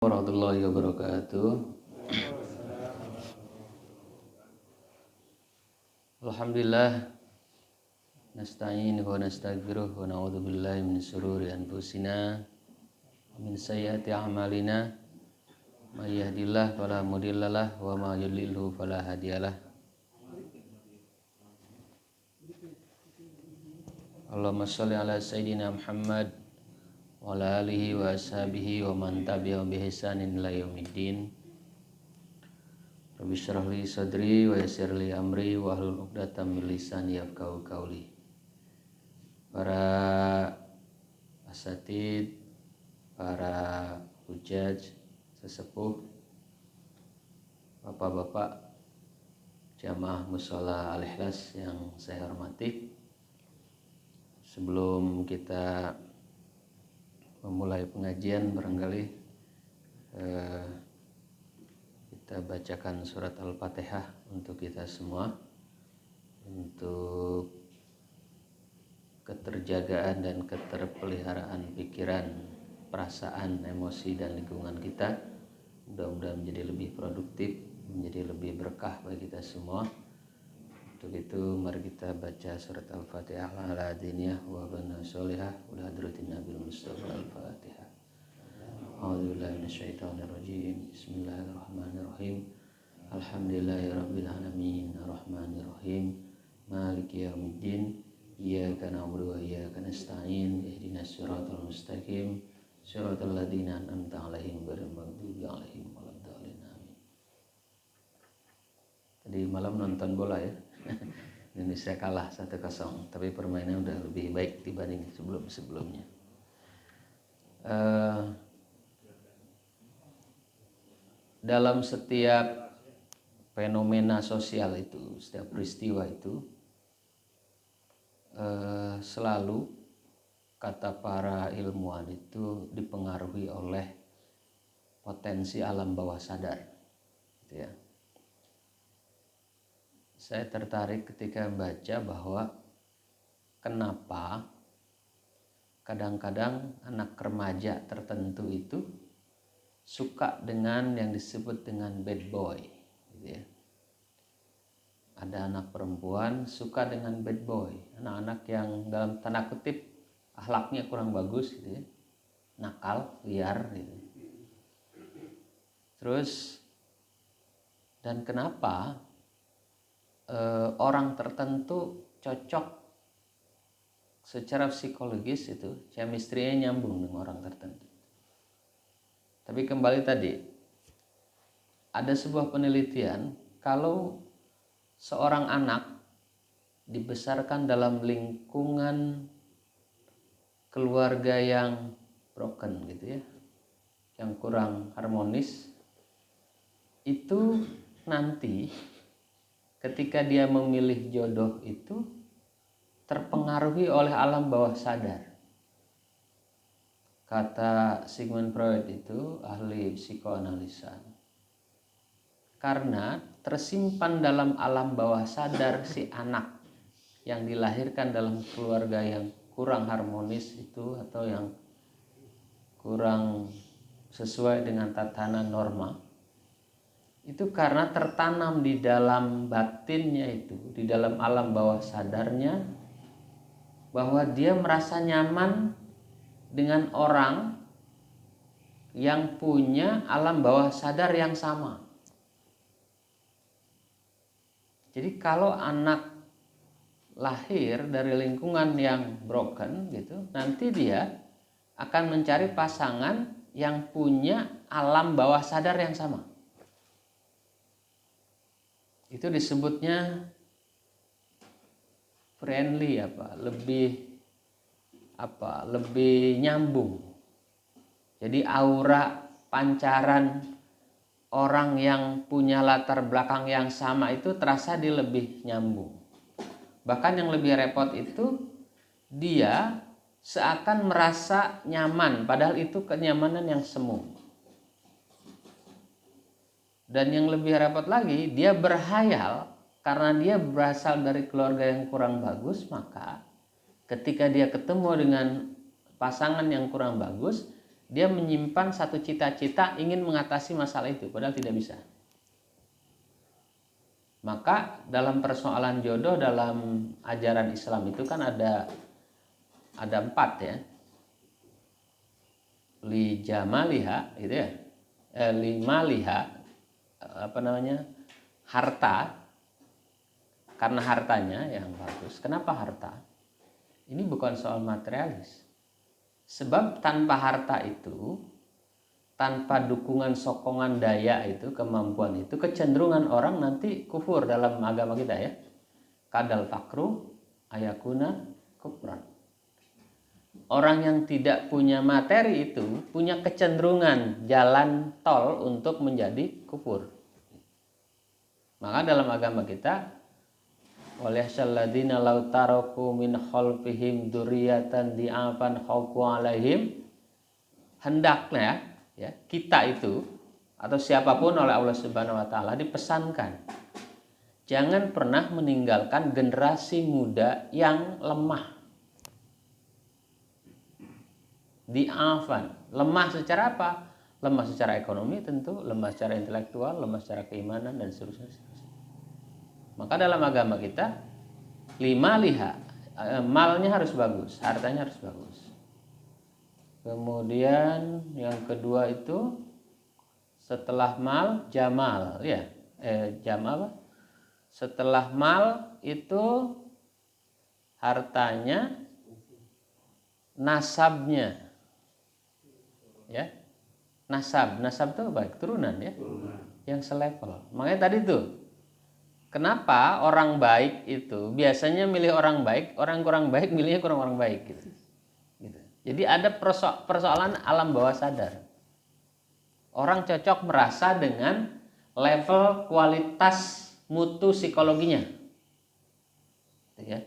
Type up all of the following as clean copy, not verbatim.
Warahmatullahi wabarakatuh. Alhamdulillah nasta'in wa nastaghfiruh wa na'udzu billahi min shururi anfusina wa min sayyiati a'malina may yahdihillahu fala mudhillalah wa may yudlilhu fala hadiyalah. Allahumma shalli ala sayyidina Muhammad wa ala alihi wa ashabihi wa man tabi'ahum bi ihsanin ila yaumiddin. Rabbi shrah li sadri wa yassir li amri wa hlul 'uqdatam min lisani yafqahu qawli. Para asatid, para hujaj, sesepuh, bapak-bapak jamaah mushola Al-Ikhlas yang saya hormati, sebelum kita memulai pengajian barangkali kita bacakan surat Al-Fatihah untuk kita semua, untuk keterjagaan dan keterpeliharaan pikiran, perasaan, emosi dan lingkungan kita. Mudah-mudahan menjadi lebih produktif, menjadi lebih berkah bagi kita semua. Untuk itu mari kita baca surat Al-Fatihah ala diniyah wa bana sholihah wa hadratin Nabil Mustafa Al-Fatihah. A'udzubillahi minasyaitonir rajim. Bismillahirrahmanirrahim. Alhamdulillahirabbil alamin arrahmanir rahim maliki yaumiddin iyyaka na'budu wa iyyaka nasta'in ihdinas siratal mustaqim siratal ladzina an'amta 'alaihim ghairil maghdubi 'alaihim waladdallin. Amin. Tadi malam nonton bola ya. Indonesia kalah 1-0, tapi permainannya udah lebih baik dibanding sebelumnya. Dalam setiap fenomena sosial itu, setiap peristiwa itu, selalu kata para ilmuwan itu dipengaruhi oleh potensi alam bawah sadar, gitu ya. Saya tertarik ketika membaca bahwa kenapa kadang-kadang anak remaja tertentu itu suka dengan yang disebut dengan bad boy, gitu ya. Ada anak perempuan suka dengan bad boy, anak-anak yang dalam tanda kutip akhlaknya kurang bagus, gitu ya, nakal, liar, gitu. Terus, dan kenapa orang tertentu cocok secara psikologis, itu chemistry-nya nyambung dengan orang tertentu. Tapi kembali tadi, ada sebuah penelitian kalau seorang anak dibesarkan dalam lingkungan keluarga yang broken, gitu ya, yang kurang harmonis, itu nanti ketika dia memilih jodoh itu terpengaruhi oleh alam bawah sadar. Kata Sigmund Freud itu ahli psikoanalisa, karena tersimpan dalam alam bawah sadar si anak yang dilahirkan dalam keluarga yang kurang harmonis itu, atau yang kurang sesuai dengan tatanan norma, itu karena tertanam di dalam batinnya itu, di dalam alam bawah sadarnya, bahwa dia merasa nyaman dengan orang yang punya alam bawah sadar yang sama. Jadi kalau anak lahir dari lingkungan yang broken, gitu, nanti dia akan mencari pasangan yang punya alam bawah sadar yang sama. Itu disebutnya friendly, lebih nyambung. Jadi aura pancaran orang yang punya latar belakang yang sama itu terasa dia lebih nyambung. Bahkan yang lebih repot itu dia seakan merasa nyaman, padahal itu kenyamanan yang semu. Dan yang lebih repot lagi, dia berhayal karena dia berasal dari keluarga yang kurang bagus, maka ketika dia ketemu dengan pasangan yang kurang bagus, dia menyimpan satu cita-cita ingin mengatasi masalah itu, padahal tidak bisa. Maka dalam persoalan jodoh dalam ajaran Islam itu kan ada 4 ya. Li jamaliha gitu ya. Lima liha harta, karena hartanya yang bagus. Kenapa harta? Ini bukan soal materialis. Sebab tanpa harta itu, tanpa dukungan sokongan daya itu, kemampuan itu, kecenderungan orang nanti kufur dalam agama kita ya. Kadal fakru ayakuna kufran. Orang yang tidak punya materi itu punya kecenderungan jalan tol untuk menjadi kufur. Maka dalam agama kita, walihsyalladina law taraku min khalfihim dzurriyyatan di'afan khaufu alaihim, hendaknya ya kita itu atau siapapun oleh Allah Subhanahu wa taala dipesankan jangan pernah meninggalkan generasi muda yang lemah. Di'afan, lemah secara apa? Lemah secara ekonomi tentu, lemah secara intelektual, lemah secara keimanan dan seterusnya. Maka dalam agama kita 5 liha, malnya harus bagus, hartanya harus bagus. Kemudian yang kedua itu setelah mal jamal ya. Setelah mal itu hartanya, nasabnya. Ya. Nasab itu baik turunan ya. Yang selevel. Makanya tadi tuh, kenapa orang baik itu biasanya milih orang baik, orang kurang baik milihnya kurang orang baik gitu. Jadi ada persoalan alam bawah sadar. Orang cocok merasa dengan level kualitas mutu psikologinya. Ya.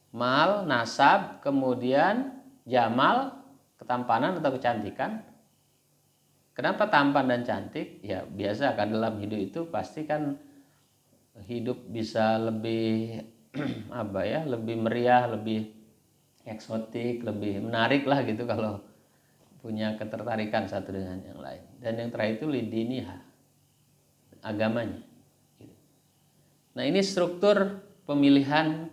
Mal, nasab, kemudian jamal, ketampanan atau kecantikan. Kenapa tampan dan cantik? Ya biasa kan dalam hidup itu pasti kan hidup bisa lebih lebih meriah, lebih eksotik, lebih menarik lah gitu kalau punya ketertarikan satu dengan yang lain. Dan yang terakhir itu lidiniha, agamanya. Nah ini struktur pemilihan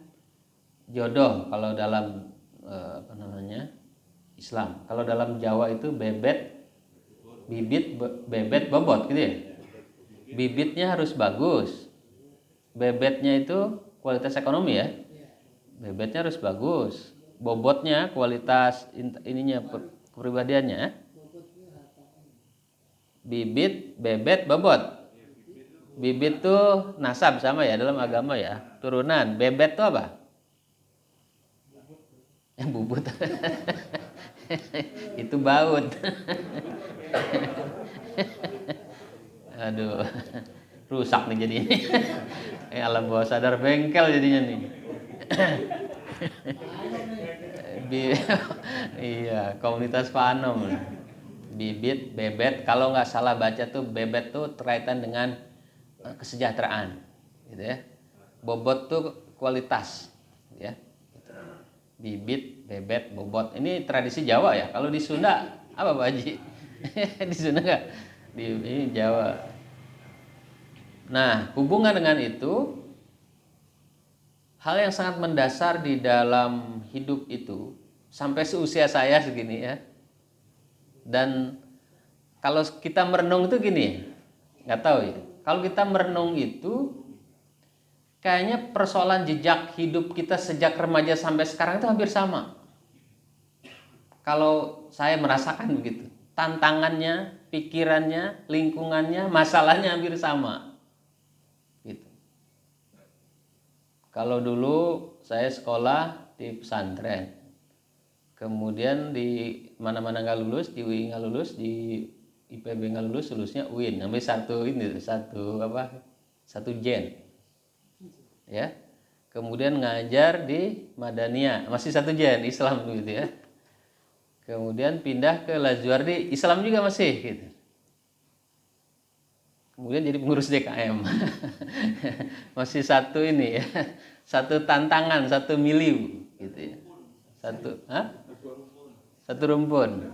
jodoh kalau dalam Islam. Kalau dalam Jawa itu bibit, bebet, bobot gitu ya. Bibitnya harus bagus. Bebetnya itu kualitas ekonomi ya. Bebetnya harus bagus. Bobotnya kualitas kepribadiannya. Bibit, bebet, bobot. Bibit tuh nasab sama ya dalam agama ya. Turunan. Bebet tuh apa? Bubut. Itu baut. Aduh, rusak nih jadi ini. Alam bawah sadar bengkel jadinya nih. Iya, komunitas Panom. Bibit, bebet, kalau nggak salah baca tuh bebet tuh terkaitan dengan kesejahteraan, gitu ya. Bobot tuh kualitas, ya. Bibit, bebet, bobot. Ini tradisi Jawa ya. Kalau di Sunda apa Pak Haji? Di Sunda nggak? Ini Jawa. Nah, hubungan dengan itu, hal yang sangat mendasar di dalam hidup itu sampai seusia saya segini ya. Dan kalau kita merenung itu gini, nggak tahu ya. Kalau kita merenung itu, kayaknya persoalan jejak hidup kita sejak remaja sampai sekarang itu hampir sama. Kalau saya merasakan begitu, tantangannya, pikirannya, lingkungannya, masalahnya hampir sama. Gitu. Kalau dulu saya sekolah di pesantren, kemudian di mana-mana nggak lulus, di UI nggak lulus, di IPB nggak lulus, lulusnya UIN, sampai satu gen, ya. Kemudian ngajar di Madaniyah, masih satu gen Islam gitu ya. Kemudian pindah ke Lazuardi, Islam juga masih gitu. Kemudian jadi pengurus DKM. Masih satu ini ya. Satu tantangan, satu milieu gitu ya. Satu rumpun.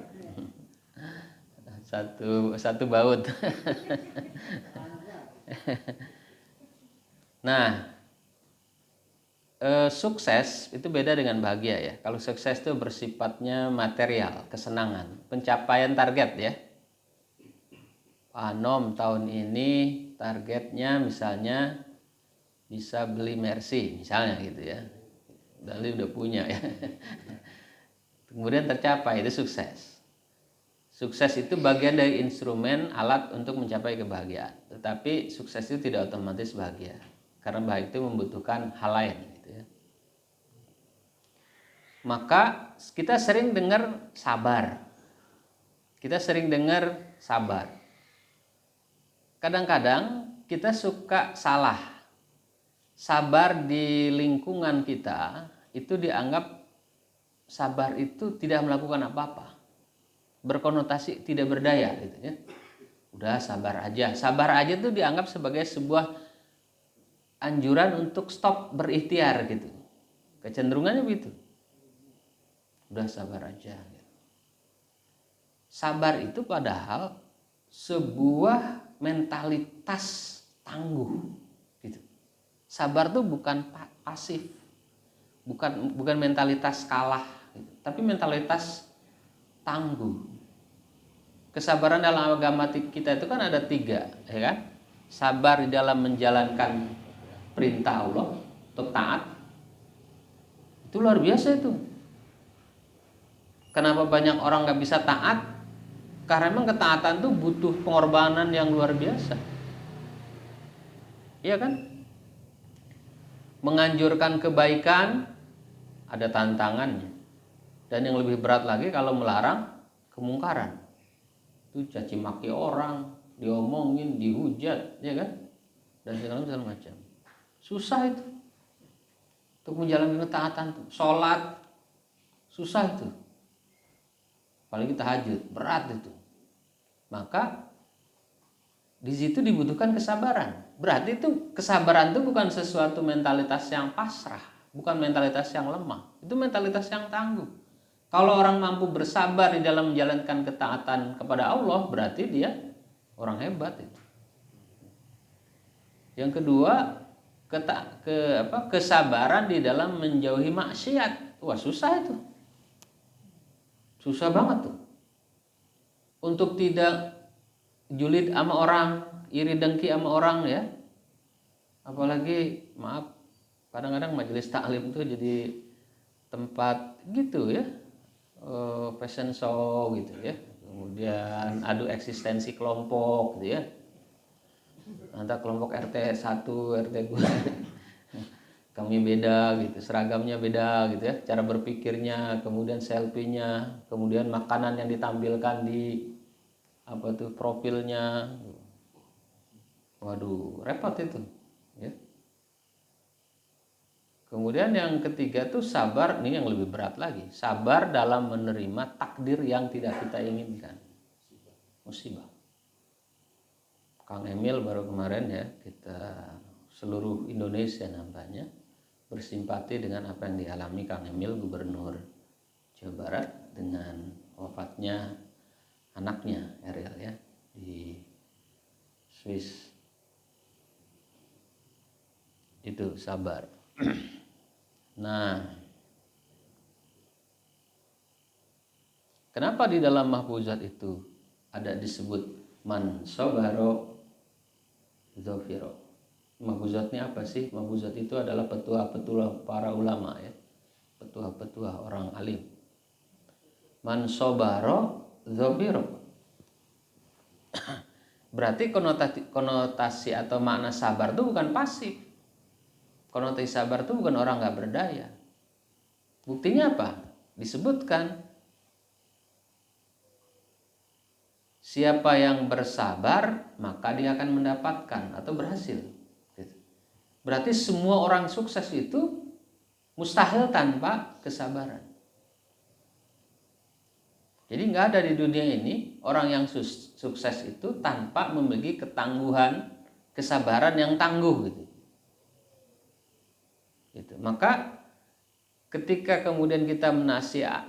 satu baut. Nah, sukses itu beda dengan bahagia ya. Kalau sukses itu bersifatnya material, kesenangan, pencapaian target ya. Pak Anom tahun ini targetnya misalnya bisa beli Mercy misalnya gitu ya. Dali udah punya ya. Kemudian tercapai, itu sukses. Sukses itu bagian dari instrumen alat untuk mencapai kebahagiaan. Tetapi sukses itu tidak otomatis bahagia. Karena bahagia itu membutuhkan hal lain gitu ya. Maka kita sering dengar sabar. Kita sering dengar sabar. Kadang-kadang kita suka salah. Sabar di lingkungan kita itu dianggap sabar itu tidak melakukan apa-apa. Berkonotasi tidak berdaya gitu ya. Udah sabar aja. Sabar aja itu dianggap sebagai sebuah anjuran untuk stop berikhtiar gitu. Kecenderungannya begitu. Udah sabar aja gitu. Sabar itu padahal sebuah mentalitas tangguh gitu. Sabar tuh bukan pasif, bukan mentalitas kalah, gitu. Tapi mentalitas tangguh. Kesabaran dalam agama kita itu kan ada 3, ya kan? Sabar di dalam menjalankan perintah Allah untuk taat, itu luar biasa itu. Kenapa banyak orang nggak bisa taat? Karena memang ketaatan tuh butuh pengorbanan yang luar biasa, iya kan? Menganjurkan kebaikan ada tantangannya. Dan yang lebih berat lagi kalau melarang kemungkaran. Itu caci maki orang, diomongin, dihujat, ya kan? Dan segala macam. Susah itu. Untuk menjalankan ketaatan tuh. Sholat susah itu. Apalagi tahajud, berat itu. Maka di situ dibutuhkan kesabaran. Berarti itu kesabaran itu bukan sesuatu mentalitas yang pasrah, bukan mentalitas yang lemah. Itu mentalitas yang tangguh. Kalau orang mampu bersabar di dalam menjalankan ketaatan kepada Allah, berarti dia orang hebat itu. Yang kedua, kesabaran di dalam menjauhi maksiat. Wah, susah itu. Susah banget tuh. Untuk tidak julid sama orang, iri dengki sama orang ya. Apalagi maaf, kadang-kadang majelis taklim itu jadi tempat gitu ya, fashion show gitu ya. Kemudian adu eksistensi kelompok gitu ya. Antara kelompok RT 1, RT 2 kami beda gitu, seragamnya beda gitu ya, cara berpikirnya, kemudian selfie-nya, kemudian makanan yang ditampilkan di profilnya. Waduh, repot itu ya. Kemudian yang ketiga tuh sabar, ini yang lebih berat lagi. Sabar dalam menerima takdir yang tidak kita inginkan. Musibah. Kang Emil baru kemarin ya, kita seluruh Indonesia nampaknya bersimpati dengan apa yang dialami Kang Emil, Gubernur Jawa Barat, dengan wafatnya anaknya Ariel ya di Swiss. Itu sabar. Nah, kenapa di dalam mahfuzat itu ada disebut man sabaro dzafiro? Mahfuzat ini apa sih? Mahfuzat itu adalah petuah-petuah para ulama ya, petuah-petuah orang alim. Man sabaro dzafiro. Berarti konotasi atau makna sabar itu bukan pasif. Konotasi sabar itu bukan orang nggak berdaya. Buktinya apa? Disebutkan siapa yang bersabar maka dia akan mendapatkan atau berhasil. Berarti semua orang sukses itu mustahil tanpa kesabaran. Jadi nggak ada di dunia ini orang yang sukses itu tanpa memiliki ketangguhan, kesabaran yang tangguh gitu. Maka ketika kemudian kita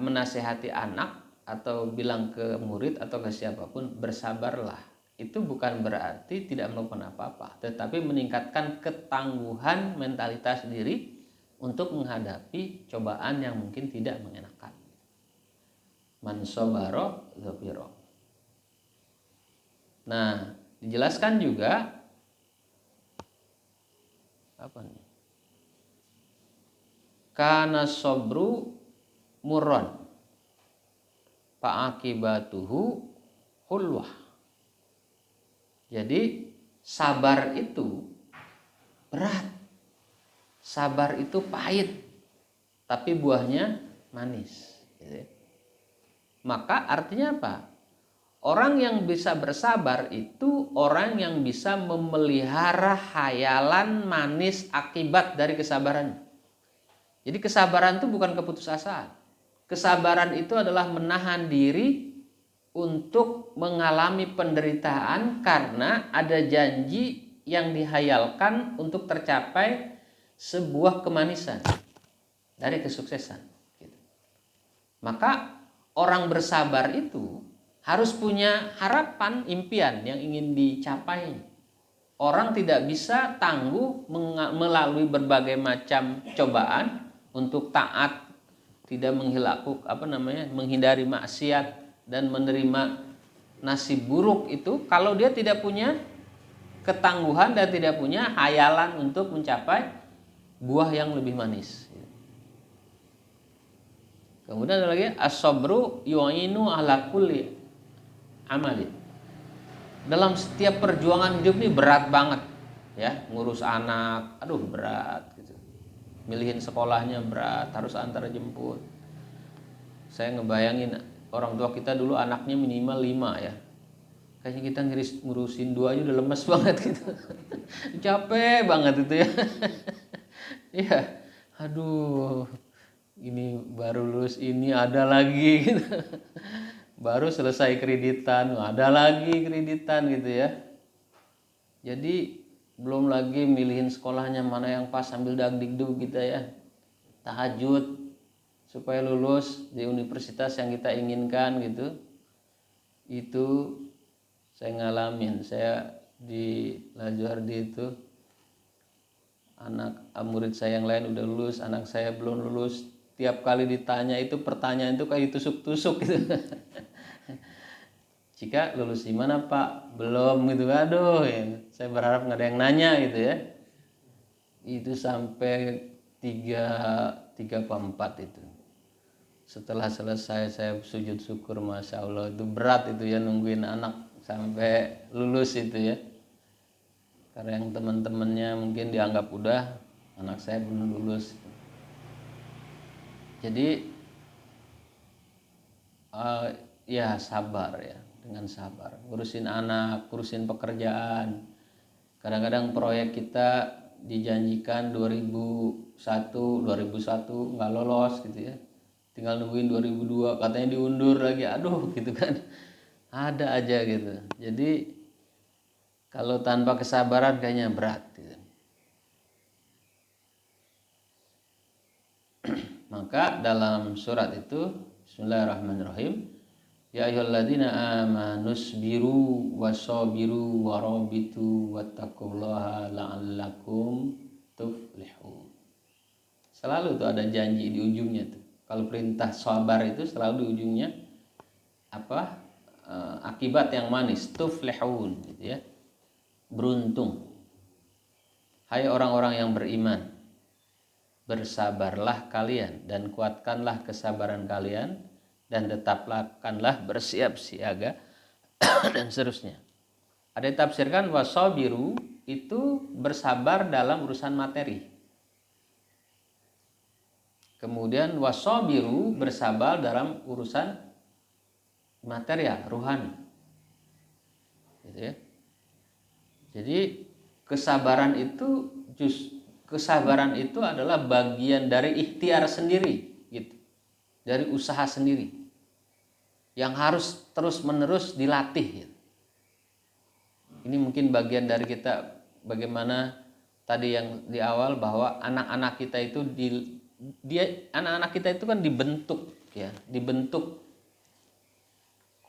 menasihati anak, atau bilang ke murid atau ke siapapun bersabarlah, itu bukan berarti tidak melakukan apa-apa, tetapi meningkatkan ketangguhan mentalitas diri untuk menghadapi cobaan yang mungkin tidak mengenakan. Man sabara dzafira. Nah, dijelaskan juga apa nih? Kana sabru murran fa'akibatuhu hulwah. Jadi sabar itu berat, sabar itu pahit, tapi buahnya manis. Maka artinya apa? Orang yang bisa bersabar itu orang yang bisa memelihara khayalan manis akibat dari kesabarannya. Jadi kesabaran itu bukan keputusasaan. Kesabaran itu adalah menahan diri untuk mengalami penderitaan karena ada janji yang dihayalkan untuk tercapai sebuah kemanisan dari kesuksesan. Maka orang bersabar itu harus punya harapan, impian yang ingin dicapai. Orang tidak bisa tangguh melalui berbagai macam cobaan untuk taat, tidak menghindari maksiat dan menerima nasib buruk itu kalau dia tidak punya ketangguhan dan tidak punya hayalan untuk mencapai buah yang lebih manis. Kemudian ada lagi as-sabru yu'inu ala kulli amalin. Dalam setiap perjuangan hidup ini berat banget ya, ngurus anak, aduh berat gitu. Milihin sekolahnya berat, harus antar jemput. Saya ngebayangin orang tua kita dulu anaknya minimal 5 ya. Kayaknya kita ngurusin 2 aja udah lemes banget gitu. Capek banget itu ya. Iya. Aduh. Ini baru lulus, ini ada lagi gitu. Baru selesai kreditan, ada lagi kreditan gitu ya. Jadi belum lagi milihin sekolahnya mana yang pas sambil dagdikduk kita ya. Tahajud supaya lulus di universitas yang kita inginkan gitu. Itu saya ngalamin. Saya di Lajuardi itu murid saya yang lain udah lulus, anak saya belum lulus. Tiap kali ditanya itu pertanyaan itu kayak tusuk-tusuk gitu. Jika lulus di mana Pak? Belum gitu. Aduh ya. Saya berharap nggak ada yang nanya gitu ya. Itu sampai 3 apa 4 itu. Setelah selesai saya sujud syukur, Masya Allah, itu berat itu ya nungguin anak sampai lulus itu ya. Karena yang teman-temannya mungkin dianggap udah, anak saya belum lulus. Jadi ya sabar ya, dengan sabar. Ngurusin anak, ngurusin pekerjaan. Kadang-kadang proyek kita dijanjikan 2001 nggak lolos gitu ya. Tinggal nungguin 2002 katanya diundur lagi, aduh gitu kan. Ada aja gitu. Jadi kalau tanpa kesabaran kayaknya berat gitu. Maka dalam surat itu Bismillahirrahmanirrahim, ya ayyuhalladzina amanusbiru wasabiru warabitu wattaqullaha la'allakum tuflihun. Selalu tuh ada janji di ujungnya tuh. Kalau perintah sabar itu selalu di ujungnya apa? Akibat yang manis, tuflihun gitu ya. Beruntung. Hai orang-orang yang beriman, bersabarlah kalian dan kuatkanlah kesabaran kalian dan tetapkanlah bersiap siaga dan seterusnya. Ada yang tafsirkan wasabiru itu bersabar dalam urusan materi. Kemudian wasabiru bersabar dalam urusan material, rohani. Gitu ya. Jadi kesabaran itu adalah bagian dari ikhtiar sendiri gitu. Dari usaha sendiri. Yang harus terus-menerus dilatih gitu. Ini mungkin bagian dari kita bagaimana tadi yang di awal bahwa anak-anak kita itu anak-anak kita itu kan dibentuk ya, dibentuk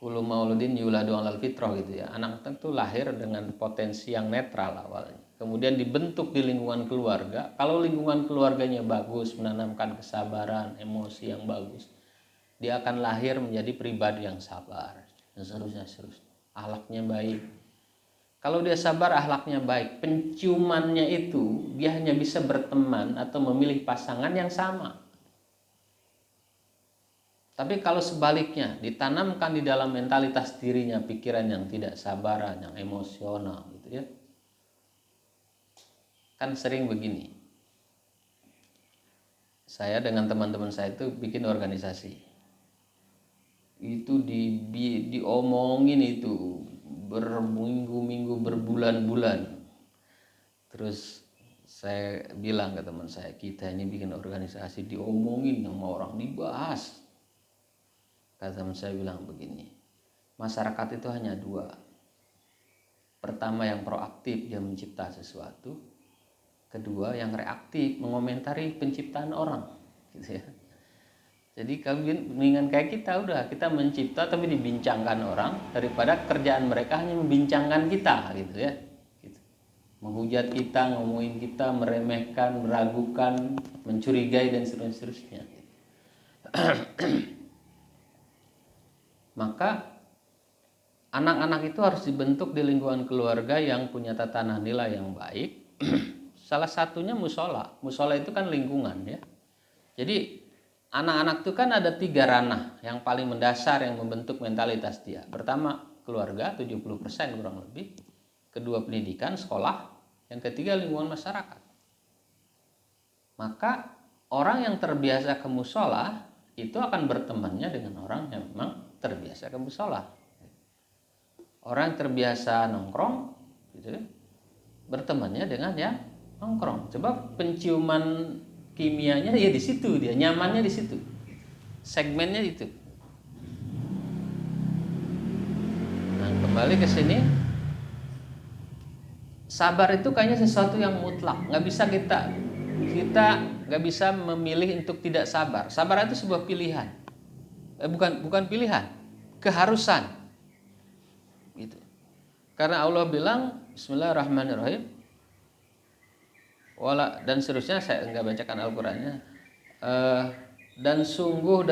kullu mauludin yuladu 'alal fitrah gitu ya. Anak tentu lahir dengan potensi yang netral awalnya. Kemudian dibentuk di lingkungan keluarga. Kalau lingkungan keluarganya bagus, menanamkan kesabaran, emosi yang bagus, dia akan lahir menjadi pribadi yang sabar dan seterusnya. Akhlaknya baik. Kalau dia sabar, akhlaknya baik, penciumannya itu dia hanya bisa berteman atau memilih pasangan yang sama. Tapi kalau sebaliknya ditanamkan di dalam mentalitas dirinya pikiran yang tidak sabaran, yang emosional gitu ya. Kan sering begini. Saya dengan teman-teman saya itu bikin organisasi. Itu diomongin itu berminggu-minggu, berbulan-bulan. Terus saya bilang ke teman saya, kita ini bikin organisasi diomongin sama orang, dibahas. Kata teman saya bilang begini, masyarakat itu hanya dua. Pertama yang proaktif, dia mencipta sesuatu. Kedua yang reaktif, mengomentari penciptaan orang, gitu ya. Jadi kalian mendingan kayak kita mencipta tapi dibincangkan orang daripada kerjaan mereka hanya membincangkan kita, gitu ya. Gitu. Menghujat kita, ngomongin kita, meremehkan, meragukan, mencurigai dan seterusnya. Maka anak-anak itu harus dibentuk di lingkungan keluarga yang punya tatanan nilai yang baik. Salah satunya musola. Musola itu kan lingkungan ya. Jadi anak-anak itu kan ada 3 ranah yang paling mendasar yang membentuk mentalitas dia. Pertama keluarga 70% kurang lebih. Kedua pendidikan, sekolah. Yang ketiga lingkungan masyarakat. Maka orang yang terbiasa ke musola itu akan bertemannya dengan orang yang memang terbiasa ke musola. Orang yang terbiasa nongkrong gitu ya, bertemannya dengan yang nongkrong. Coba penciuman kimianya ya di situ, dia nyamannya di situ. Segmennya itu. Nah, kembali ke sini. Sabar itu kayaknya sesuatu yang mutlak, nggak bisa kita nggak bisa memilih untuk tidak sabar. Sabar itu sebuah pilihan, bukan pilihan, keharusan, gitu. Karena Allah bilang Bismillahirrahmanirrahim, dan seterusnya saya nggak bacakan Al-Qurannya. Dan sungguh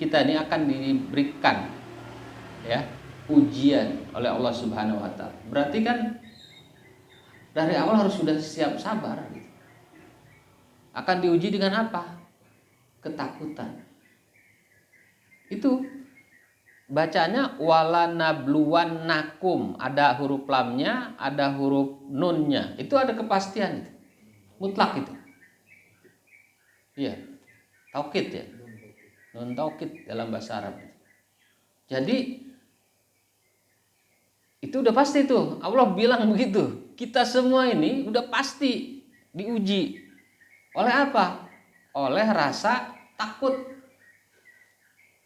kita ini akan diberikan ya ujian oleh Allah Subhanahu Wa Taala. Berarti kan dari awal harus sudah siap sabar gitu. Akan diuji dengan apa? Ketakutan. Itu bacanya walanabluwannakum, ada huruf lamnya, ada huruf nunnya. Itu ada kepastian itu. Mutlak itu. Iya. Taukid ya. Nun taukid dalam bahasa Arab. Jadi itu udah pasti tuh. Allah bilang begitu. Kita semua ini udah pasti diuji. Oleh apa? Oleh rasa takut.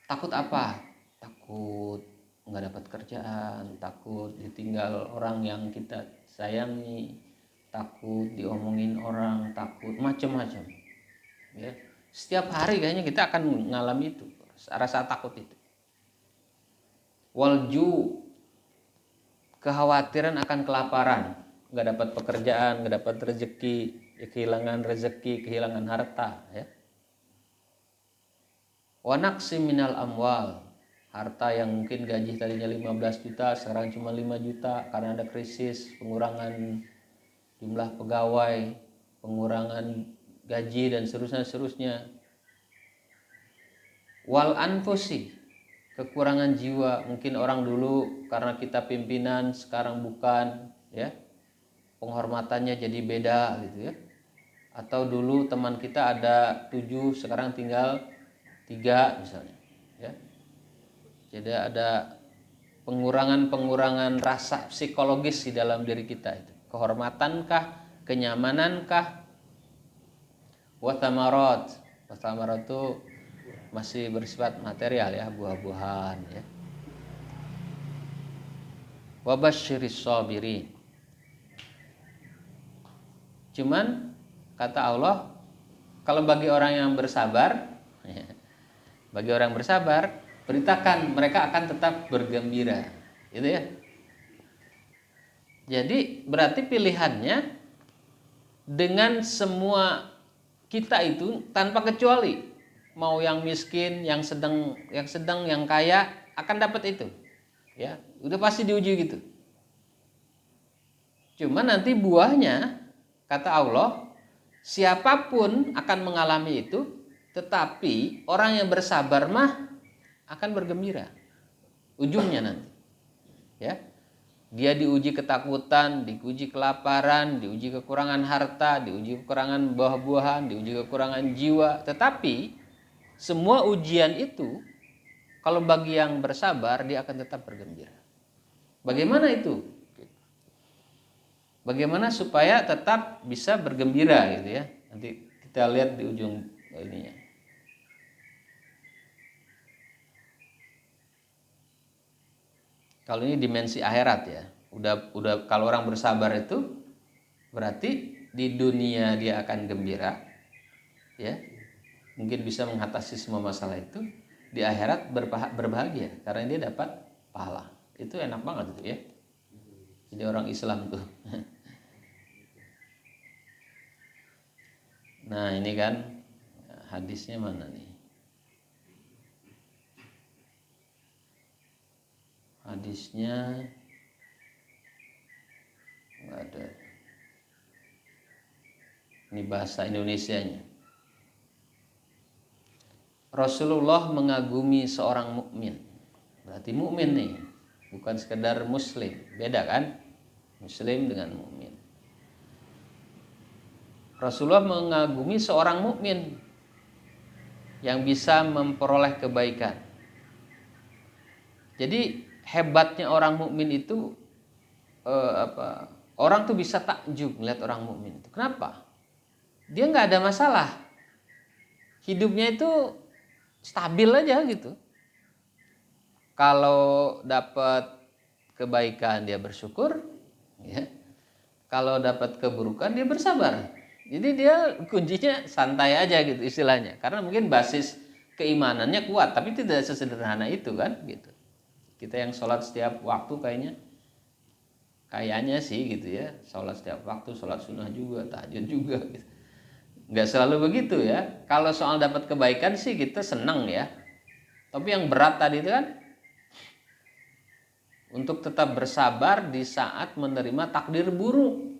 Takut apa? Takut nggak dapat kerjaan, takut ditinggal orang yang kita sayangi, takut diomongin orang, takut macam-macam. Ya. Setiap hari kayaknya kita akan mengalami itu, rasa takut itu. Walju, kekhawatiran akan kelaparan, nggak dapat pekerjaan, nggak dapat rezeki, kehilangan rezeki, kehilangan harta, ya. Wa naqsi minal amwal, harta yang mungkin gaji tadinya 15 juta sekarang cuma 5 juta karena ada krisis, pengurangan jumlah pegawai, pengurangan gaji dan seterusnya. Wal anfusi, kekurangan jiwa, mungkin orang dulu karena kita pimpinan sekarang bukan, ya. Penghormatannya jadi beda gitu ya. Atau dulu teman kita ada 7 sekarang tinggal 3 misalnya, ya. Jadi ada pengurangan rasa psikologis di dalam diri kita itu. Kehormatankah, kenyamanankah? Wa thamarat itu masih bersifat material ya, buah-buahan ya. Wa basyiris sabirin. Cuman kata Allah, kalau bagi orang yang bersabar, bagi orang bersabar, beritakan mereka akan tetap bergembira, gitu ya. Jadi berarti pilihannya dengan semua kita itu tanpa kecuali, mau yang miskin, yang sedang, yang kaya akan dapat itu, ya udah pasti diuji gitu. Cuma nanti buahnya kata Allah, siapapun akan mengalami itu, tetapi orang yang bersabar mah akan bergembira ujungnya nanti, ya. Dia diuji ketakutan, diuji kelaparan, diuji kekurangan harta, diuji kekurangan buah-buahan, diuji kekurangan jiwa. Tetapi semua ujian itu, kalau bagi yang bersabar, dia akan tetap bergembira. Bagaimana itu? Bagaimana supaya tetap bisa bergembira gitu ya? Nanti kita lihat di ujung ininya. Kalau ini dimensi akhirat ya, udah kalau orang bersabar itu berarti di dunia dia akan gembira, ya, mungkin bisa mengatasi semua masalah itu. Di akhirat berbahagia karena dia dapat pahala. Itu enak banget itu ya. Jadi orang Islam tuh. Nah ini kan hadisnya mana nih? Hadisnya nggak ada. Ini bahasa Indonesianya. Rasulullah mengagumi seorang mukmin. Berarti mukmin nih, bukan sekedar muslim. Beda kan? Muslim dengan mukmin. Rasulullah mengagumi seorang mukmin yang bisa memperoleh kebaikan. Jadi hebatnya orang mukmin itu orang tuh bisa takjub melihat orang mukmin itu. Kenapa? Dia nggak ada masalah, hidupnya itu stabil aja gitu. Kalau dapat kebaikan dia bersyukur, ya. Kalau dapat keburukan dia bersabar. Jadi dia kuncinya santai aja gitu istilahnya. Karena mungkin basis keimanannya kuat, tapi tidak sesederhana itu kan gitu. Kita yang sholat setiap waktu kayaknya sih gitu ya, sholat setiap waktu, sholat sunnah juga, tahajud juga gitu. Nggak selalu begitu ya. Kalau soal dapat kebaikan sih kita senang ya. Tapi yang berat tadi itu kan untuk tetap bersabar di saat menerima takdir buruk.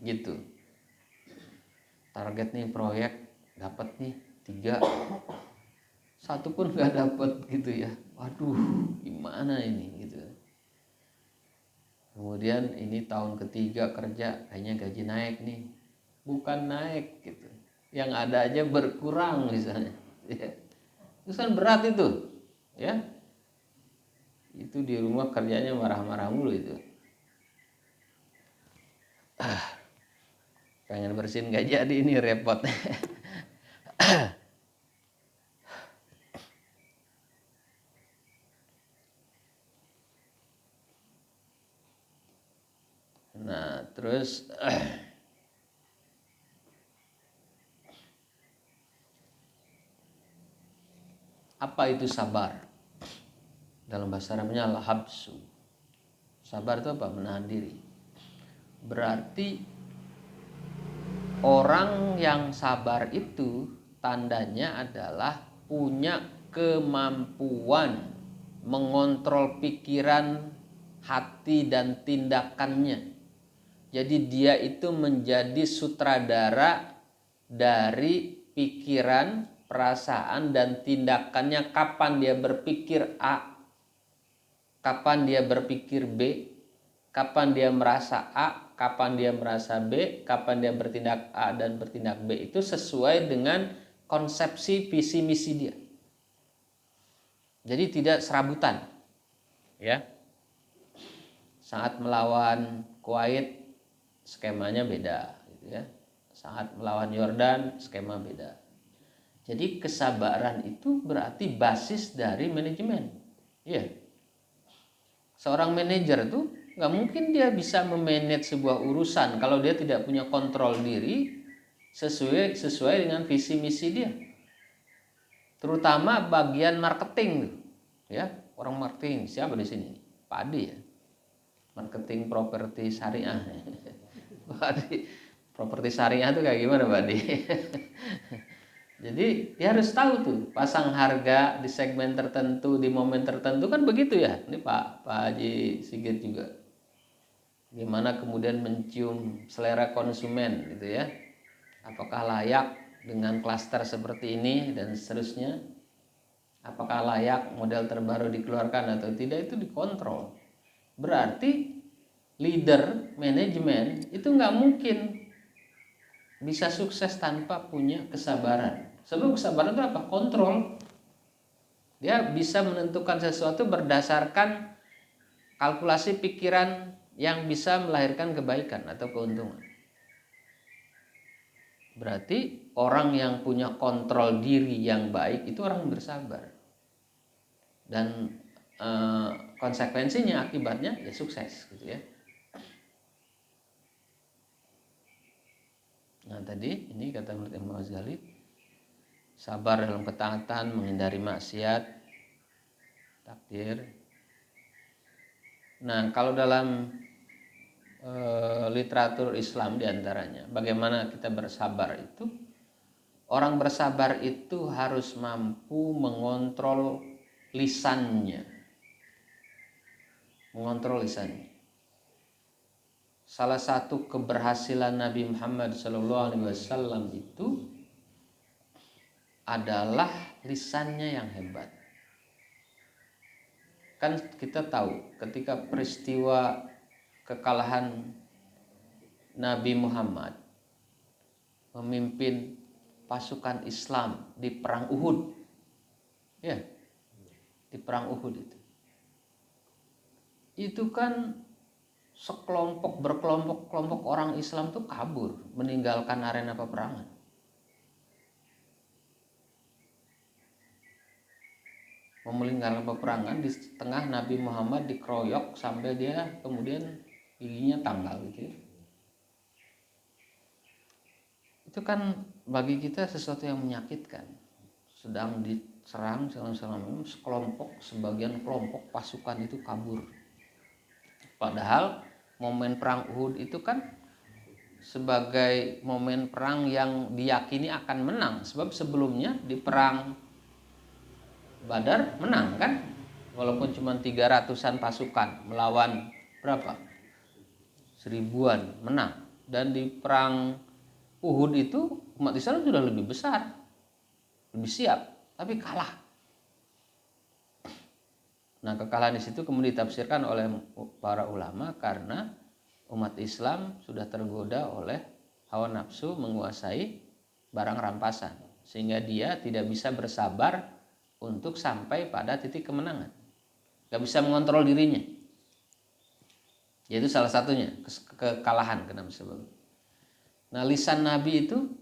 Gitu. Target nih proyek dapat nih 3, 1 pun nggak dapat gitu ya. Waduh, gimana ini gitu. Kemudian ini tahun ketiga kerja, kayaknya gaji naik nih. Bukan naik gitu. Yang ada aja berkurang misalnya. Ya. Itu kan berat itu. Ya. Itu di rumah kerjanya marah-marah mulu itu. Pengen bersihin gak jadi, ini repot. Nah terus apa itu sabar? Dalam bahasa Arabnya al-habsu. Sabar itu apa? Menahan diri. Berarti orang yang sabar itu tandanya adalah punya kemampuan mengontrol pikiran, hati dan tindakannya. Jadi dia itu menjadi sutradara dari pikiran, perasaan dan tindakannya. Kapan dia berpikir A, kapan dia berpikir B, kapan dia merasa A, kapan dia merasa B, kapan dia bertindak A dan bertindak B, itu sesuai dengan konsepsi visi misi dia. Jadi tidak serabutan, ya. Saat melawan Kuwait skemanya beda, gitu ya. Saat melawan Yordan skema beda. Jadi kesabaran itu berarti basis dari manajemen, ya. Seorang manajer tuh nggak mungkin dia bisa memanage sebuah urusan kalau dia tidak punya kontrol diri sesuai dengan visi misi dia. terutama bagian marketing tuh, ya. Orang marketing siapa di sini? Pak Adi ya. Marketing properti syariah. Pak Adi, properti syariah tuh kayak gimana Pak Adi? Jadi dia harus tahu tuh pasang harga di segmen tertentu, di momen tertentu kan begitu ya. Ini Pak Haji Sigit juga. Gimana kemudian mencium selera konsumen gitu ya. Apakah layak dengan klaster seperti ini dan seterusnya. Apakah layak model terbaru dikeluarkan atau tidak, itu dikontrol. Berarti leader, manajemen itu nggak mungkin bisa sukses tanpa punya kesabaran. Sebab kesabaran itu apa? Kontrol. Dia bisa menentukan sesuatu berdasarkan kalkulasi pikiran yang bisa melahirkan kebaikan atau keuntungan. Berarti orang yang punya kontrol diri yang baik itu orang yang bersabar. Dan konsekuensinya, akibatnya ya sukses gitu ya. Nah tadi ini kata menurut Imam Ghazali, sabar dalam ketaatan, menghindari maksiat, takdir. Nah kalau dalam literatur Islam diantaranya, bagaimana kita bersabar itu, orang bersabar itu harus mampu mengontrol lisannya. Mengontrol lisannya. Salah satu keberhasilan Nabi Muhammad SAW itu adalah lisannya yang hebat. Kan kita tahu ketika peristiwa kekalahan Nabi Muhammad memimpin pasukan Islam di perang Uhud, ya, di perang Uhud itu kan sekelompok berkelompok-kelompok orang Islam tuh kabur, meninggalkan arena peperangan. Meninggalkan peperangan di tengah Nabi Muhammad dikeroyok sampai dia kemudian giginya tanggal gitu ya. Itu kan bagi kita sesuatu yang menyakitkan. Sedang diserang sekelompok, sebagian kelompok pasukan itu kabur. Padahal momen perang Uhud itu kan sebagai momen perang yang diyakini akan menang. Sebab sebelumnya di perang Badar menang kan? Walaupun cuma 300-an pasukan melawan berapa? 1000-an menang. Dan di perang Uhud itu umat Islam sudah lebih besar, lebih siap, tapi kalah. Nah kekalahan di situ kemudian ditafsirkan oleh para ulama karena umat Islam sudah tergoda oleh hawa nafsu menguasai barang rampasan, sehingga dia tidak bisa bersabar untuk sampai pada titik kemenangan, gak bisa mengontrol dirinya. Yaitu salah satunya kekalahan kenapa sebab. Nah lisan Nabi itu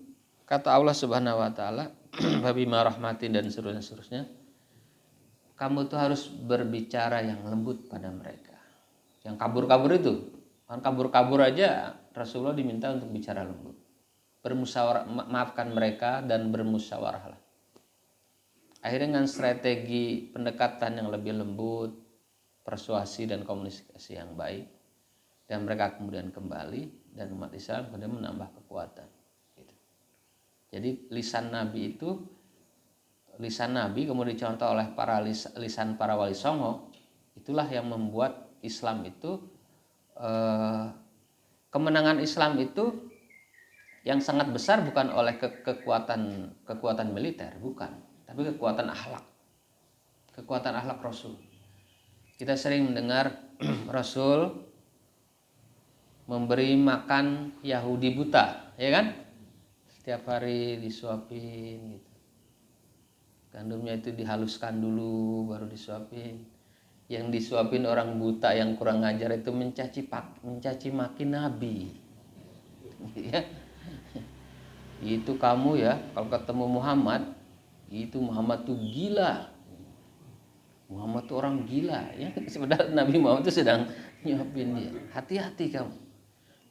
kata Allah Subhanahu Wa Taala, "Fabima rahmatin" dan seterusnya, kamu tuh harus berbicara yang lembut pada mereka. Yang kabur-kabur itu, kan kabur-kabur aja Rasulullah diminta untuk bicara lembut. Bermusyawarah, maafkan mereka dan bermusyawarahlah. Akhirnya dengan strategi pendekatan yang lebih lembut, persuasi dan komunikasi yang baik, dan mereka kemudian kembali dan umat Islam kemudian menambah kekuatan. Gitu. Jadi lisan Nabi itu, lisan Nabi kemudian dicontoh oleh lisan para wali songo, itulah yang membuat Islam itu kemenangan Islam itu yang sangat besar bukan oleh kekuatan militer, bukan. Tapi kekuatan akhlak Rasul. Kita sering mendengar Rasul memberi makan Yahudi buta, ya kan? Setiap hari disuapin gitu. Gandumnya itu dihaluskan dulu baru disuapin. Yang disuapin orang buta yang kurang ajar itu mencaci maki Nabi. Ya. Itu kamu ya, kalau ketemu Muhammad, itu Muhammad tuh gila. Muhammad tuh orang gila ya. Sebenarnya Nabi Muhammad itu sedang nyuapin dia. Hati-hati kamu.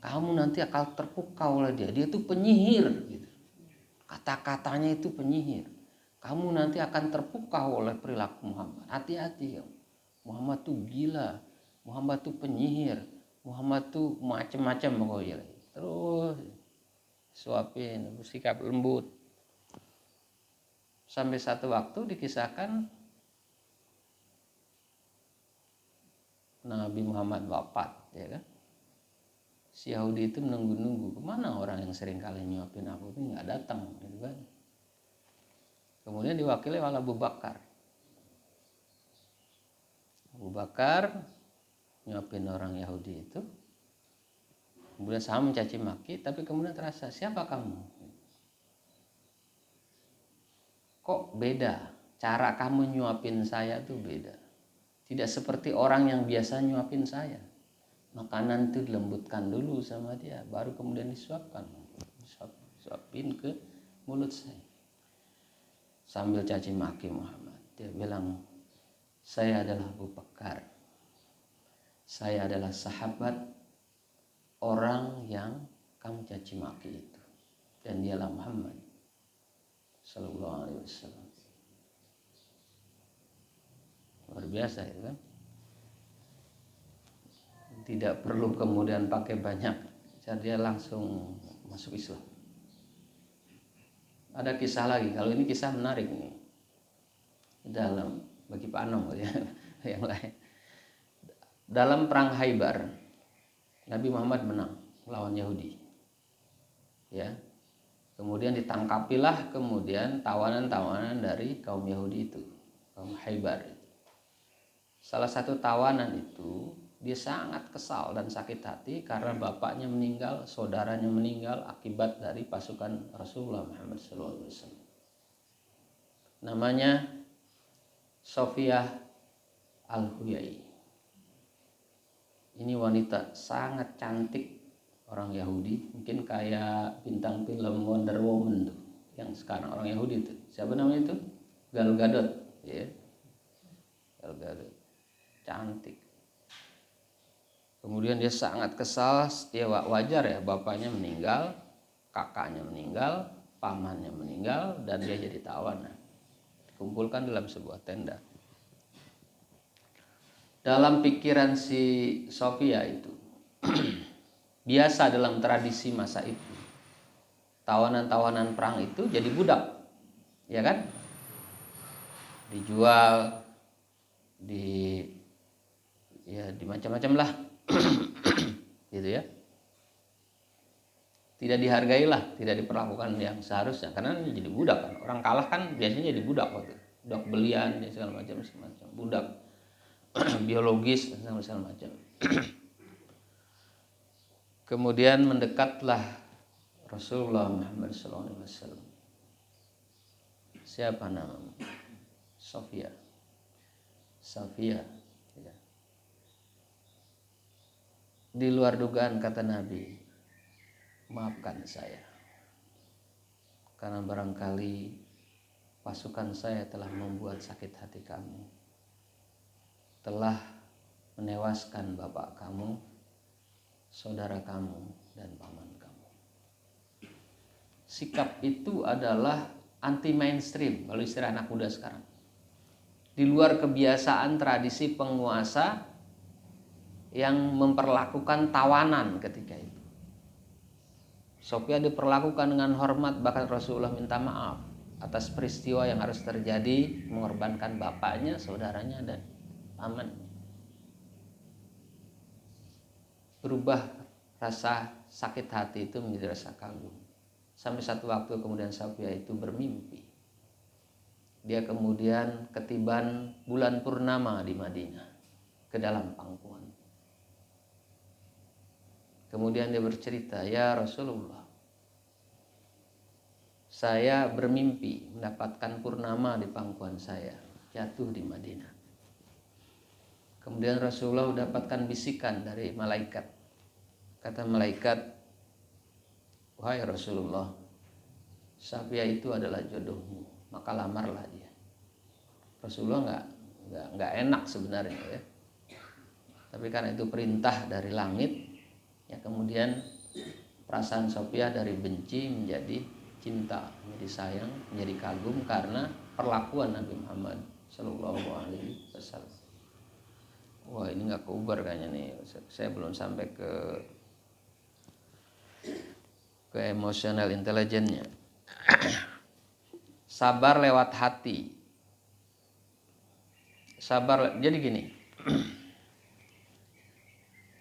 Kamu nanti akan terpukau oleh dia. Dia tuh penyihir gitu. Kata-katanya itu penyihir. kamu nanti akan terpukau oleh perilaku Muhammad. Hati-hati kamu. Muhammad tuh gila, Muhammad tuh penyihir, Muhammad tuh macam-macam pokoknya. Terus suapin, bersikap lembut. Sampai satu waktu dikisahkan Nabi Muhammad wafat, ya kan? Si Yahudi itu menunggu-nunggu, kemana orang yang sering kali nyuapin aku ini nggak datang, gitu kan? Kemudian diwakili oleh Abu Bakar. Abu Bakar nyuapin orang Yahudi itu, kemudian sama mencaci maki, tapi kemudian terasa, siapa kamu? Kok beda? Cara kamu nyuapin saya tuh beda. Tidak seperti orang yang biasa nyuapin saya. Makanan tuh dilembutkan dulu sama dia, baru kemudian disuapkan. Suapin ke mulut saya. Sambil caci maki Muhammad, dia bilang, saya adalah Abu Bakar. Saya adalah sahabat orang yang kamu caci maki itu. Dan dialah Muhammad sallallahu alaihi wasallam. Luar biasa itu kan. Tidak perlu kemudian pakai banyak, dia langsung masuk Islam. Ada kisah lagi, kalau ini kisah menarik nih. Dalam bagi Pak Anom ya, yang lain. Dalam perang Khaybar, Nabi Muhammad menang melawan Yahudi. Ya. Kemudian ditangkapilah kemudian tawanan-tawanan dari kaum Yahudi itu, kaum Khaybar. Salah satu tawanan itu dia sangat kesal dan sakit hati karena bapaknya meninggal, saudaranya meninggal akibat dari pasukan Rasulullah Muhammad SAW. Namanya Sofiyah Al-Huyai. Ini wanita sangat cantik, orang Yahudi, mungkin kayak bintang film Wonder Woman tuh, yang sekarang orang Yahudi tuh. Siapa namanya itu? Gal Gadot, ya. Gal Gadot. Cantik. Kemudian dia sangat kesal, ya wajar ya, bapaknya meninggal, kakaknya meninggal, pamannya meninggal, dan dia jadi tawanan. Dikumpulkan dalam sebuah tenda. Dalam pikiran si Sofia itu, biasa dalam tradisi masa itu, tawanan-tawanan perang itu jadi budak, ya kan? Dijual, di macam-macam lah, gitu ya. Tidak dihargai lah, tidak diperlakukan yang seharusnya, karena jadi budak kan. Orang kalah kan biasanya jadi budak waktu, budak belian, segala macam, budak biologis dan segala macam. Kemudian mendekatlah Rasulullah Muhammad SAW. Siapa namamu? Sofia. Ya. Di luar dugaan kata Nabi, maafkan saya, karena barangkali pasukan saya telah membuat sakit hati kamu, telah menewaskan bapak kamu, saudara kamu, dan paman kamu. Sikap itu adalah anti mainstream kalau istilah anak muda sekarang. Di luar kebiasaan tradisi penguasa yang memperlakukan tawanan ketika itu. Sofia diperlakukan dengan hormat, bahkan Rasulullah minta maaf atas peristiwa yang harus terjadi, mengorbankan bapaknya, saudaranya, dan pamannya. Berubah rasa sakit hati itu menjadi rasa kagum. Sampai satu waktu kemudian Sofia itu bermimpi. Dia kemudian ketiban bulan purnama di Madinah ke dalam pangkuan. Kemudian dia bercerita, ya Rasulullah, saya bermimpi mendapatkan purnama di pangkuan saya, jatuh di Madinah. Kemudian Rasulullah mendapatkan bisikan dari malaikat. Kata malaikat, wahai Rasulullah, Sofia itu adalah jodohmu, maka lamarlah dia. Rasulullah nggak enak sebenarnya ya, tapi karena itu perintah dari langit, ya kemudian perasaan Sofia dari benci menjadi cinta, menjadi sayang, menjadi kagum karena perlakuan Nabi Muhammad Sallallahu Alaihi Wasallam. Wah, ini nggak keubar kayaknya nih. Saya belum sampai ke emotional intelligence-nya. Sabar lewat hati. Sabar, jadi gini.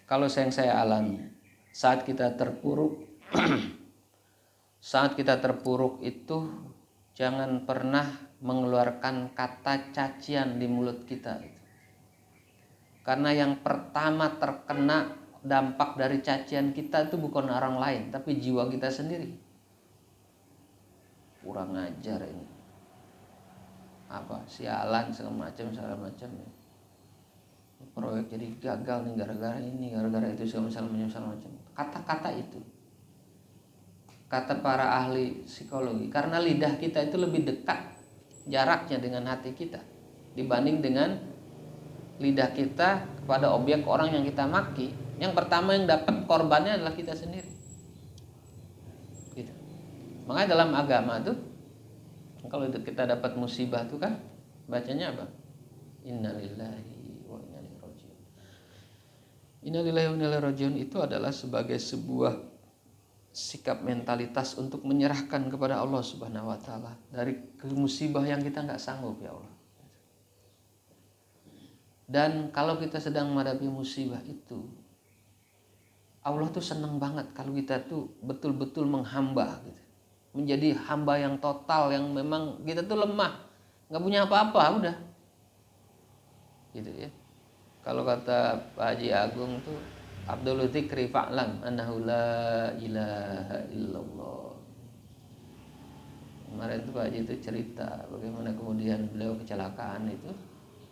Kalau yang saya alami, saat kita terpuruk, itu jangan pernah mengeluarkan kata cacian di mulut kita. Karena yang pertama terkena dampak dari cacian kita itu bukan orang lain, tapi jiwa kita sendiri. Kurang ajar ini. Apa? Sialan segala macam ya. Proyek jadi gagal nih gara-gara ini, gara-gara itu segala macam. Kata-kata itu. Kata para ahli psikologi, karena lidah kita itu lebih dekat jaraknya dengan hati kita dibanding dengan lidah kita kepada objek orang yang kita maki. Yang pertama yang dapat korbannya adalah kita sendiri. Gitu. Makanya dalam agama tuh kalau kita dapat musibah tuh kan bacanya apa? Innalillahi wa inna ilaihi rajiun. Innalillahi wa inna ilaihi rajiun itu adalah sebagai sebuah sikap mentalitas untuk menyerahkan kepada Allah Subhanahu wa taala dari musibah yang kita nggak sanggup, ya Allah. Dan kalau kita sedang menghadapi musibah itu, Allah tuh senang banget kalau kita tuh betul-betul menghamba gitu. Menjadi hamba yang total, yang memang kita tuh lemah, nggak punya apa-apa, udah gitu ya. Kalau kata Pak Haji Agung tuh, Abdul Dzikri fa'lam annahu la ilaha illallah. Kemarin tuh Pak Haji itu cerita bagaimana kemudian beliau kecelakaan itu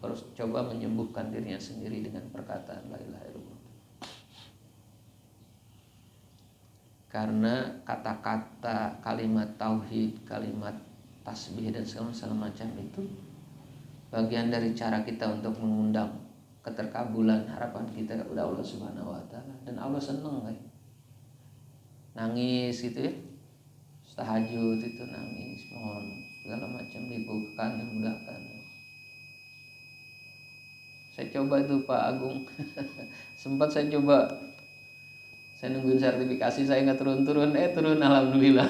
harus coba menyembuhkan dirinya sendiri dengan perkataan la ilaha illallah. Karena kata-kata, kalimat tauhid, kalimat tasbih dan segala macam itu bagian dari cara kita untuk mengundang keterkabulan harapan kita kepada Allah Subhanahu wa taala, dan Allah senang kan. Nangis gitu ya. Tahajud itu nangis, mohon segala macam dibukakan, dimudahkan. Saya coba itu Pak Agung. Sempat saya coba. Saya nungguin sertifikasi, saya nggak turun, turun alhamdulillah.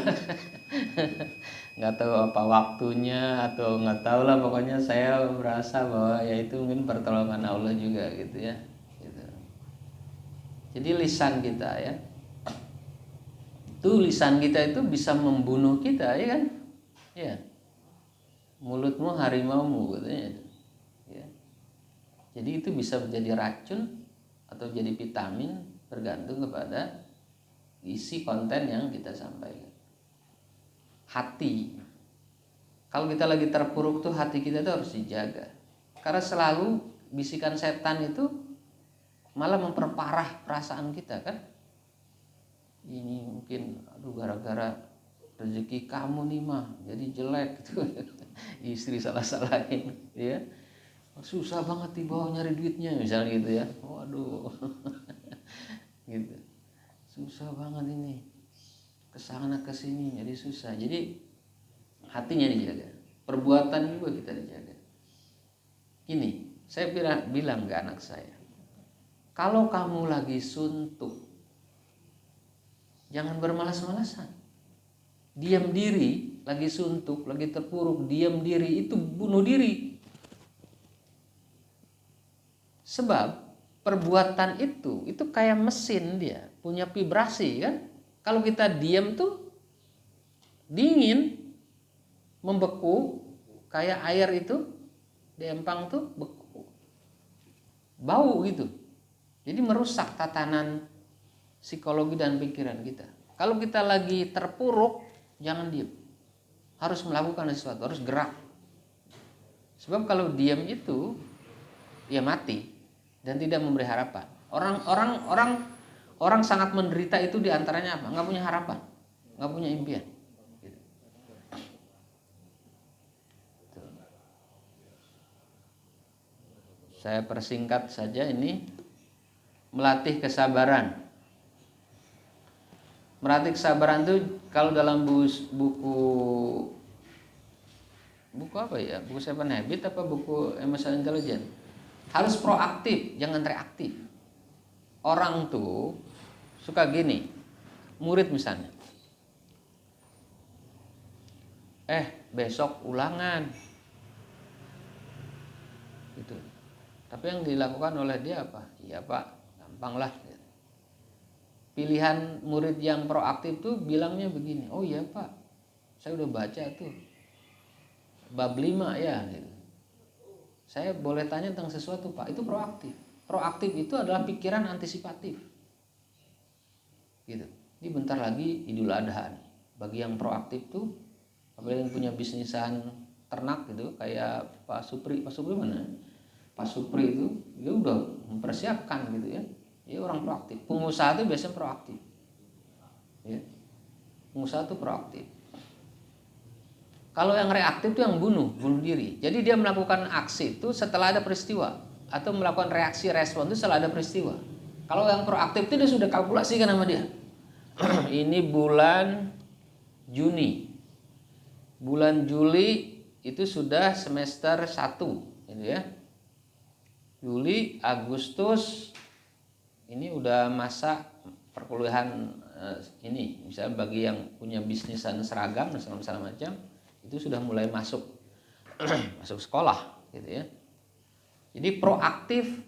Nggak tahu apa waktunya atau nggak tahu lah, pokoknya saya merasa bahwa ya itu mungkin pertolongan Allah juga gitu ya. Gitu. Jadi lisan kita ya. Lisan kita itu bisa membunuh kita, ya kan? Ya. Mulutmu harimaumu katanya. Ya. Jadi itu bisa menjadi racun atau jadi vitamin, bergantung kepada isi konten yang kita sampaikan. Hati. Kalau kita lagi terpuruk tuh hati kita tuh harus dijaga. Karena selalu bisikan setan itu malah memperparah perasaan kita kan. Ini mungkin gara-gara rezeki kamu nih mah jadi jelek gitu. Istri salah-salahin ya. Susah banget di bawah nyari duitnya misalnya gitu ya. Waduh. Gitu. Susah banget ini. Kesana kesini jadi susah. Jadi hatinya dijaga. Perbuatan juga kita dijaga. Gini, saya bilang ke anak saya, kalau kamu lagi suntuk, jangan bermalas-malasan. Diam diri, lagi suntuk, lagi terpuruk, diam diri itu bunuh diri. Sebab perbuatan itu kayak mesin, dia punya vibrasi kan. Kalau kita diam tuh dingin, membeku, kayak air itu di empang tuh beku, bau gitu. Jadi merusak tatanan psikologi dan pikiran kita. Kalau kita lagi terpuruk, jangan diam. Harus melakukan sesuatu, harus gerak. Sebab kalau diam itu ya mati dan tidak memberi harapan. Orang sangat menderita itu diantaranya apa? Nggak punya harapan, nggak punya impian. Gitu. Saya persingkat saja ini, melatih kesabaran. Melatih kesabaran itu kalau dalam buku buku apa ya? Buku Seven Habits apa buku Emotional Intelligence? Harus proaktif, jangan reaktif. Orang tuh suka gini, murid misalnya, besok ulangan, gitu. Tapi yang dilakukan oleh dia apa? Iya Pak, gampang lah. Pilihan murid yang proaktif tuh bilangnya begini, oh iya Pak, saya udah baca tuh bab 5 ya, gitu. Saya boleh tanya tentang sesuatu Pak. Itu proaktif. Proaktif itu adalah pikiran antisipatif, gitu. Ini bentar lagi Idul Adha nih. Bagi yang proaktif tuh, apalagi yang punya bisnisan ternak gitu, kayak Pak Supri mana? Pak Supri itu dia udah mempersiapkan gitu ya. Dia orang proaktif. Pengusaha itu biasanya proaktif. Ya. Pengusaha itu proaktif. Kalau yang reaktif itu yang bunuh diri. Jadi dia melakukan aksi itu setelah ada peristiwa, atau melakukan reaksi respon itu setelah ada peristiwa. Kalau yang proaktif itu dia sudah kalkulasikan sama dia. Ini bulan Juni. Bulan Juli itu sudah semester 1 gitu ya. Juli, Agustus ini udah masa perkuliahan ini. Misalnya bagi yang punya bisnisan seragam dan segala macam, itu sudah mulai masuk masuk sekolah gitu ya. Jadi proaktif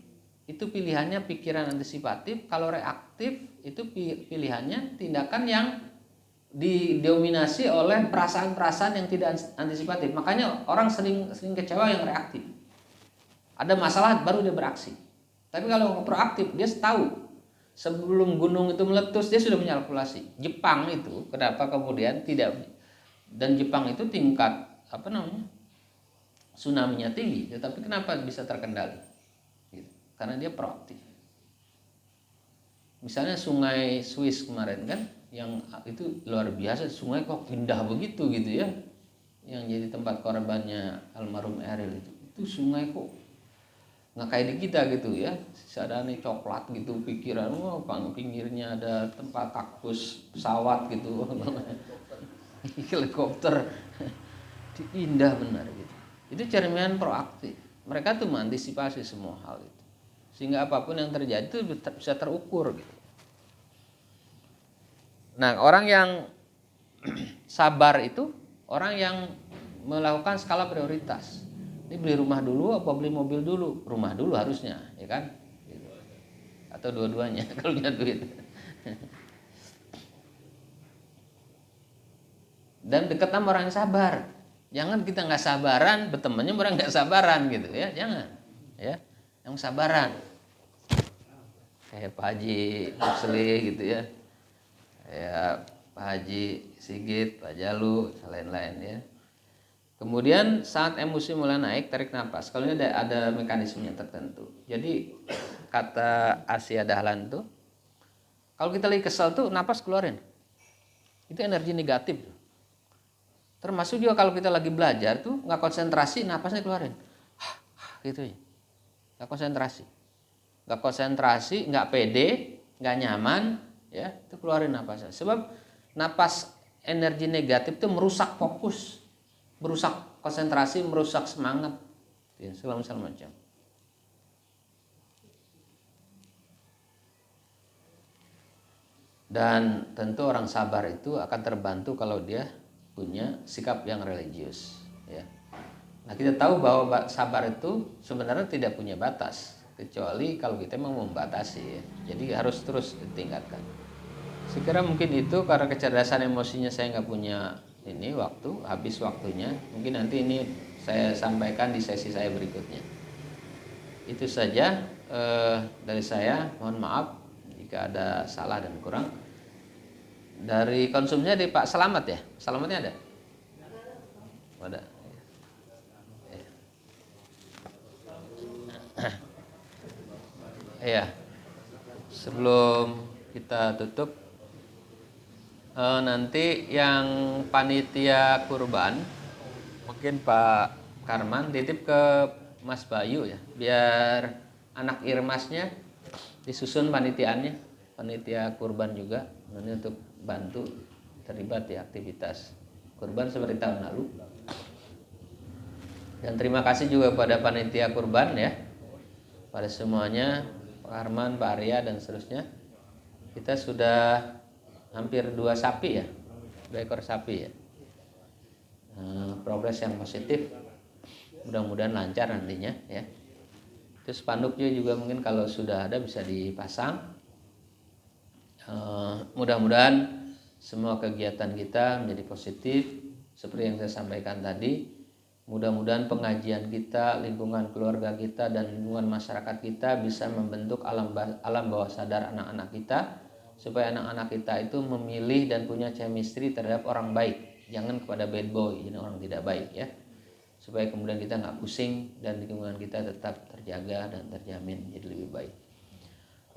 itu pilihannya pikiran antisipatif, kalau reaktif itu pilihannya tindakan yang didominasi oleh perasaan-perasaan yang tidak antisipatif. Makanya orang sering kecewa yang reaktif. Ada masalah baru dia beraksi. Tapi kalau proaktif dia tahu sebelum gunung itu meletus dia sudah menkalkulasi. Jepang itu kenapa kemudian tidak, dan Jepang itu tingkat tsunami-nya tinggi, tetapi kenapa bisa terkendali? Gitu. Karena dia proaktif. Misalnya sungai Swiss kemarin kan, yang itu luar biasa, sungai kok indah begitu gitu ya, yang jadi tempat korbannya almarhum Eril itu sungai kok nggak kayak di kita gitu ya, sadane coklat gitu, pikiran pinggirnya ada tempat kaktus, pesawat gitu, helikopter, indah benar gitu. Itu cerminan proaktif. Mereka tuh mengantisipasi semua hal itu, sehingga apapun yang terjadi itu bisa terukur gitu. Nah, orang yang sabar itu orang yang melakukan skala prioritas. Ini beli rumah dulu apa beli mobil dulu? Rumah dulu harusnya, ya kan? Gitu. Atau dua-duanya kalau punya duit. Dan dekat sama orang yang sabar. Jangan kita nggak sabaran, bertemannya orang nggak sabaran gitu ya, jangan. Ya, yang sabaran. Kayak Pak Haji Musli gitu ya. Ya Pak Haji Sigit, Pak Jalu, lain-lain ya. Kemudian saat emosi mulai naik, tarik nafas. Kalau ini ada mekanismenya tertentu. Jadi kata Asia Dahlan tuh, kalau kita lagi kesel tuh nafas keluarin. Itu energi negatif. Termasuk juga kalau kita lagi belajar tuh nggak konsentrasi, nafasnya keluarin. Gitu ya. Nggak konsentrasi, nggak pede, nggak nyaman, ya itu keluarin nafasnya. Sebab napas energi negatif itu merusak fokus, merusak konsentrasi, merusak semangat, ya, segala macam. Dan tentu orang sabar itu akan terbantu kalau dia punya sikap yang religius, ya. Nah, kita tahu bahwa sabar itu sebenarnya tidak punya batas, kecuali kalau kita memang membatasi, ya. Jadi harus terus ditingkatkan. Sekira mungkin itu, karena kecerdasan emosinya saya nggak punya ini waktu, habis waktunya. Mungkin nanti ini saya sampaikan di sesi saya berikutnya. Itu saja dari saya. Mohon maaf jika ada salah dan kurang. Dari konsumsinya dari Pak Selamat ya. Selamatnya ada? Ada. Iya. Sebelum kita tutup, nanti yang panitia kurban mungkin Pak Karman titip ke Mas Bayu ya, biar anak Irmasnya disusun panitiaannya, panitia kurban juga, nanti untuk bantu terlibat di aktivitas kurban seperti tahun lalu. Dan terima kasih juga pada panitia kurban ya, pada semuanya, Pak Arman, Pak Arya dan seterusnya. Kita sudah hampir 2 sapi ya, 2 ekor sapi ya. Progres yang positif, mudah-mudahan lancar nantinya ya. Terus spanduknya juga mungkin kalau sudah ada bisa dipasang. Mudah-mudahan semua kegiatan kita menjadi positif seperti yang saya sampaikan tadi. Mudah-mudahan pengajian kita, lingkungan keluarga kita dan lingkungan masyarakat kita bisa membentuk alam bawah sadar anak-anak kita, supaya anak-anak kita itu memilih dan punya chemistry terhadap orang baik, jangan kepada bad boy, jadi orang tidak baik ya, supaya kemudian kita nggak pusing dan lingkungan kita tetap terjaga dan terjamin jadi lebih baik.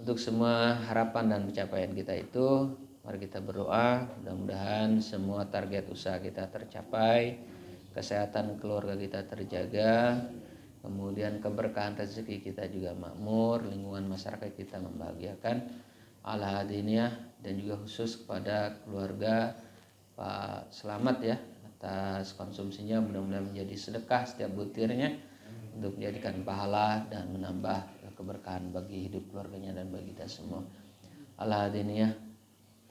Untuk semua harapan dan pencapaian kita itu, mari kita berdoa, mudah-mudahan semua target usaha kita tercapai, kesehatan keluarga kita terjaga, kemudian keberkahan rezeki kita juga makmur, lingkungan masyarakat kita membahagiakan. Al-Hadiniyah dan juga khusus kepada keluarga Pak Selamat ya, atas konsumsinya, mudah-mudahan menjadi sedekah setiap butirnya untuk menjadikan pahala dan menambah keberkahan bagi hidup keluarganya dan bagi kita semua. Al-Hadiniyah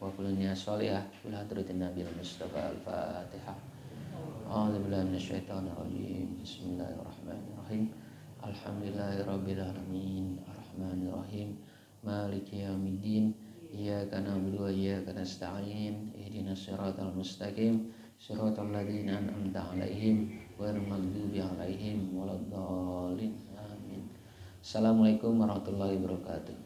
wa kullinya sholihah ila hadratin Nabil Mustafa Al-Fatihah. A'udzubillahi minasyaitonir rajim. Bismillahirrahmanirrahim. Alhamdulillahirabbil alamin. Arrahmanirrahim. Maliki yaumiddin. Iyyaka na'budu wa iyyaka nasta'in. Ihdinas siratal mustaqim. Siratal ladzina an'amta 'alaihim ghairil maghdubi 'alaihim waladdallin. Amin. Assalamualaikum warahmatullahi wabarakatuh.